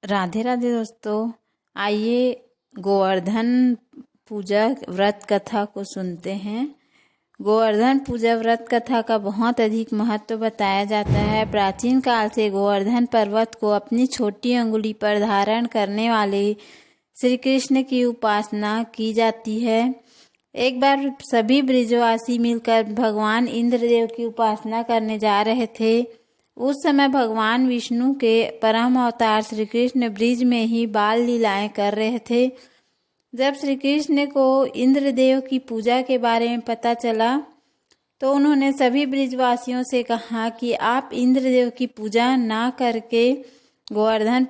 राधे राधे दोस्तों, आइए गोवर्धन पूजा व्रत कथा को सुनते हैं। गोवर्धन पूजा व्रत कथा का बहुत अधिक महत्व बताया जाता है। प्राचीन काल से गोवर्धन पर्वत को अपनी छोटी अंगुली पर धारण करने वाले श्री कृष्ण की उपासना की जाती है। एक बार सभी ब्रिजवासी मिलकर भगवान इंद्रदेव की उपासना करने जा रहे थे। उस समय भगवान विष्णु के परम अवतार श्री कृष्ण ब्रिज में ही बाल लीलाएं कर रहे थे। जब श्री कृष्ण को इंद्रदेव की पूजा के बारे में पता चला तो उन्होंने सभी ब्रिजवासियों से कहा कि आप इंद्रदेव की पूजा ना करके गोवर्धन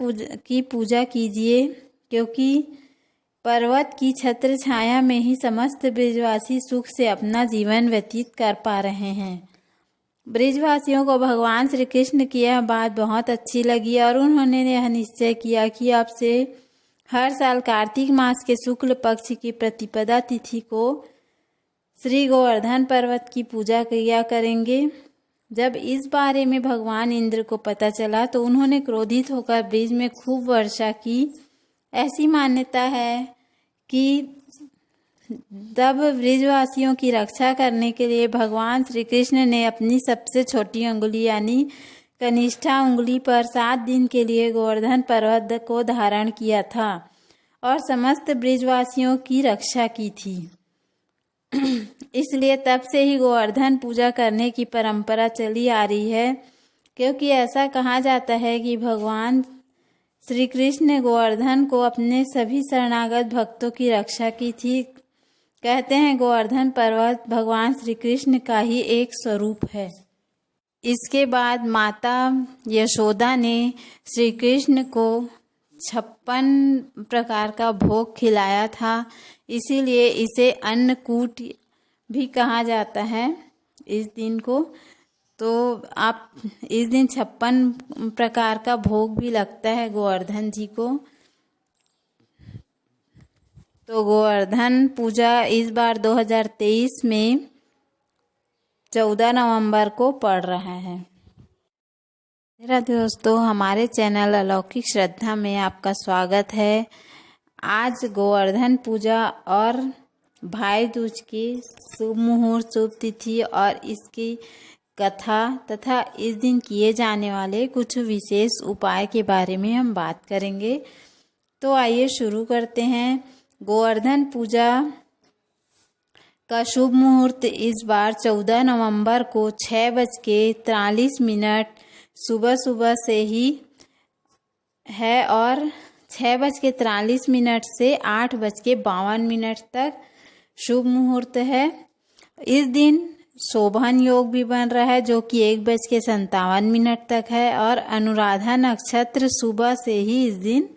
की पूजा कीजिए, क्योंकि पर्वत की छत्र छाया में ही समस्त ब्रिजवासी सुख से अपना जीवन व्यतीत कर पा रहे हैं। ब्रिजवासियों को भगवान श्री कृष्ण की यह बात बहुत अच्छी लगी और उन्होंने यह निश्चय किया कि अब से हर साल कार्तिक मास के शुक्ल पक्ष की प्रतिपदा तिथि को श्री गोवर्धन पर्वत की पूजा किया करेंगे। जब इस बारे में भगवान इंद्र को पता चला तो उन्होंने क्रोधित होकर ब्रिज में खूब वर्षा की। ऐसी मान्यता है कि तब ब्रिजवासियों की रक्षा करने के लिए भगवान श्री कृष्ण ने अपनी सबसे छोटी अंगुली यानी कनिष्ठा उंगली पर 7 दिन के लिए गोवर्धन पर्वत को धारण किया था और समस्त ब्रिजवासियों की रक्षा की थी। इसलिए तब से ही गोवर्धन पूजा करने की परंपरा चली आ रही है, क्योंकि ऐसा कहा जाता है कि भगवान श्री कृष्ण ने गोवर्धन को अपने सभी शरणागत भक्तों की रक्षा की थी। कहते हैं गोवर्धन पर्वत भगवान श्री कृष्ण का ही एक स्वरूप है। इसके बाद माता यशोदा ने श्री कृष्ण को 56 प्रकार का भोग खिलाया था, इसीलिए इसे अन्नकूट भी कहा जाता है इस दिन को। तो आप इस दिन 56 प्रकार का भोग भी लगता है गोवर्धन जी को। तो गोवर्धन पूजा इस बार 2023 में 14 नवंबर को पड़ रहा है। मेरा दोस्तों, हमारे चैनल अलौकिक श्रद्धा में आपका स्वागत है। आज गोवर्धन पूजा और भाई दूज की शुभ मुहूर्त, शुभ तिथि और इसकी कथा तथा इस दिन किए जाने वाले कुछ विशेष उपाय के बारे में हम बात करेंगे। तो आइए शुरू करते हैं। गोवर्धन पूजा का शुभ मुहूर्त इस बार 14 नवंबर को 6:43 सुबह से ही है और 6:43 से 8:52 तक शुभ मुहूर्त है। इस दिन शोभन योग भी बन रहा है जो कि 1:57 तक है और अनुराधा नक्षत्र सुबह से ही इस दिन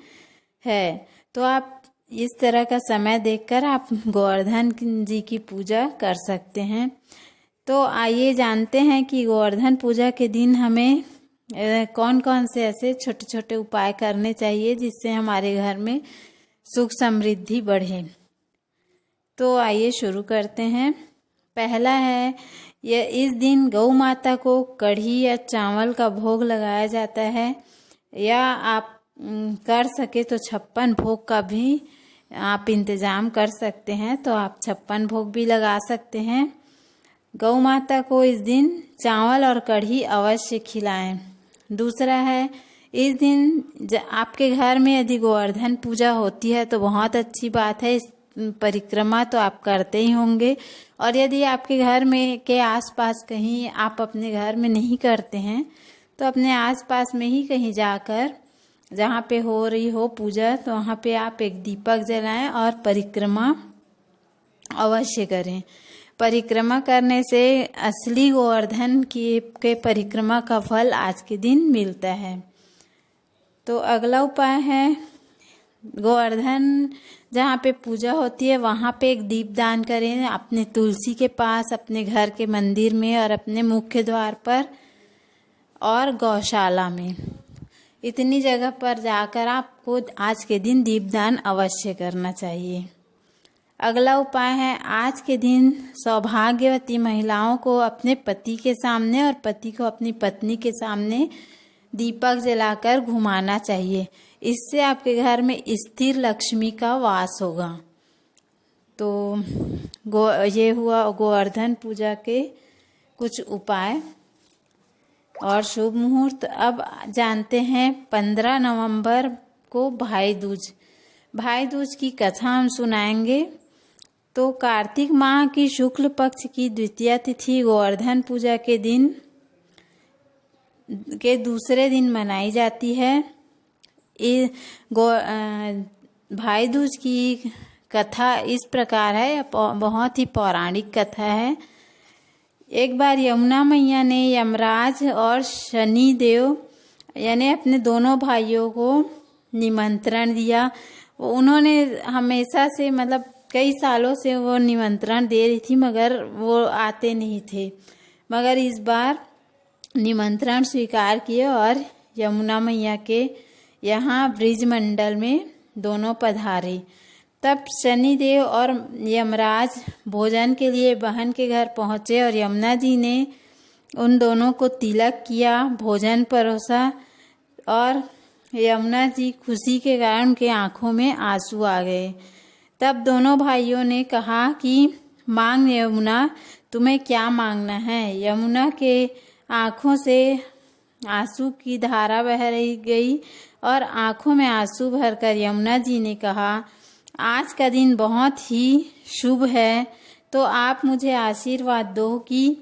है। तो आप इस तरह का समय देखकर आप गोवर्धन जी की पूजा कर सकते हैं। तो आइए जानते हैं कि गोवर्धन पूजा के दिन हमें कौन कौन से ऐसे छोटे छोटे उपाय करने चाहिए जिससे हमारे घर में सुख समृद्धि बढ़े। तो आइए शुरू करते हैं। पहला है, इस दिन गौ माता को कढ़ी या चावल का भोग लगाया जाता है, या आप कर सके तो 56 भोग का भी आप इंतज़ाम कर सकते हैं। तो आप 56 भोग भी लगा सकते हैं। गौ माता को इस दिन चावल और कढ़ी अवश्य खिलाएं। दूसरा है, इस दिन आपके घर में यदि गोवर्धन पूजा होती है तो बहुत अच्छी बात है। इस परिक्रमा तो आप करते ही होंगे, और यदि आपके घर में के आसपास कहीं आप अपने घर में नहीं करते हैं तो अपने आसपास में ही कहीं जाकर जहाँ पे हो रही हो पूजा तो वहाँ पे आप एक दीपक जलाएं और परिक्रमा अवश्य करें। परिक्रमा करने से असली गोवर्धन के परिक्रमा का फल आज के दिन मिलता है। तो अगला उपाय है, गोवर्धन जहाँ पे पूजा होती है वहाँ पे एक दीपदान करें, अपने तुलसी के पास, अपने घर के मंदिर में और अपने मुख्य द्वार पर और गौशाला में। इतनी जगह पर जाकर आपको आज के दिन दीपदान अवश्य करना चाहिए। अगला उपाय है, आज के दिन सौभाग्यवती महिलाओं को अपने पति के सामने और पति को अपनी पत्नी के सामने दीपक जलाकर घुमाना चाहिए। इससे आपके घर में स्थिर लक्ष्मी का वास होगा। तो ये हुआ गोवर्धन पूजा के कुछ उपाय और शुभ मुहूर्त। अब जानते हैं 15 नवंबर को भाई दूज। भाई दूज की कथा हम सुनाएंगे। तो कार्तिक माह की शुक्ल पक्ष की द्वितीया तिथि गोवर्धन पूजा के दूसरे दिन मनाई जाती है। भाई दूज की कथा इस प्रकार है, बहुत ही पौराणिक कथा है। एक बार यमुना मैया ने यमराज और शनि देव यानी अपने दोनों भाइयों को निमंत्रण दिया। उन्होंने हमेशा से मतलब कई सालों से वो निमंत्रण दे रही थी, मगर वो आते नहीं थे। मगर इस बार निमंत्रण स्वीकार किए और यमुना मैया के यहाँ ब्रिजमंडल में दोनों पधारे। तब शनिदेव और यमराज भोजन के लिए बहन के घर पहुँचे और यमुना जी ने उन दोनों को तिलक किया, भोजन परोसा और यमुना जी खुशी के कारण उनके आंखों में आंसू आ गए। तब दोनों भाइयों ने कहा कि मांग यमुना, तुम्हें क्या मांगना है। यमुना के आंखों से आंसू की धारा बह रही गई और आंखों में आंसू भरकर यमुना जी ने कहा, आज का दिन बहुत ही शुभ है, तो आप मुझे आशीर्वाद दो कि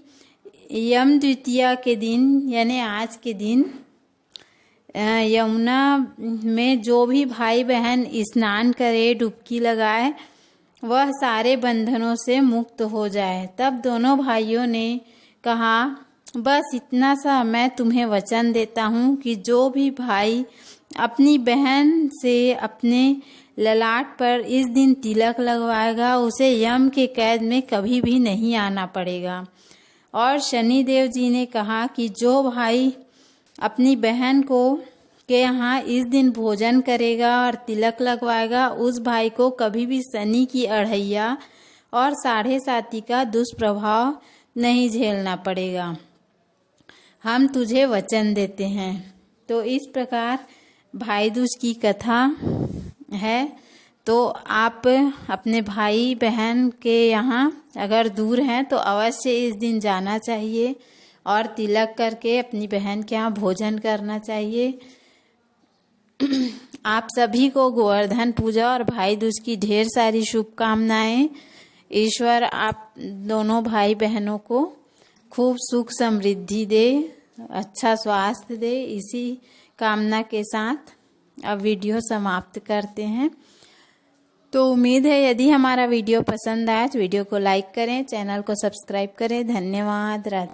यम द्वितीया के दिन यानी आज के दिन यमुना में जो भी भाई बहन स्नान करे, डुबकी लगाए, वह सारे बंधनों से मुक्त हो जाए। तब दोनों भाइयों ने कहा, बस इतना सा मैं तुम्हें वचन देता हूँ कि जो भी भाई अपनी बहन से अपने ललाट पर इस दिन तिलक लगवाएगा, उसे यम के कैद में कभी भी नहीं आना पड़ेगा। और शनिदेव जी ने कहा कि जो भाई अपनी बहन के यहाँ इस दिन भोजन करेगा और तिलक लगवाएगा, उस भाई को कभी भी शनि की अढ़ैया और 7.5 का दुष्प्रभाव नहीं झेलना पड़ेगा। हम तुझे वचन देते हैं। तो इस प्रकार भाई दूज की कथा है। तो आप अपने भाई बहन के यहाँ अगर दूर हैं तो अवश्य इस दिन जाना चाहिए और तिलक करके अपनी बहन के यहाँ भोजन करना चाहिए। आप सभी को गोवर्धन पूजा और भाई दूज की ढेर सारी शुभकामनाएं। ईश्वर आप दोनों भाई बहनों को खूब सुख समृद्धि दे, अच्छा स्वास्थ्य दे। इसी कामना के साथ अब वीडियो समाप्त करते हैं। तो उम्मीद है यदि हमारा वीडियो पसंद आए तो वीडियो को लाइक करें, चैनल को सब्सक्राइब करें। धन्यवाद। राधे।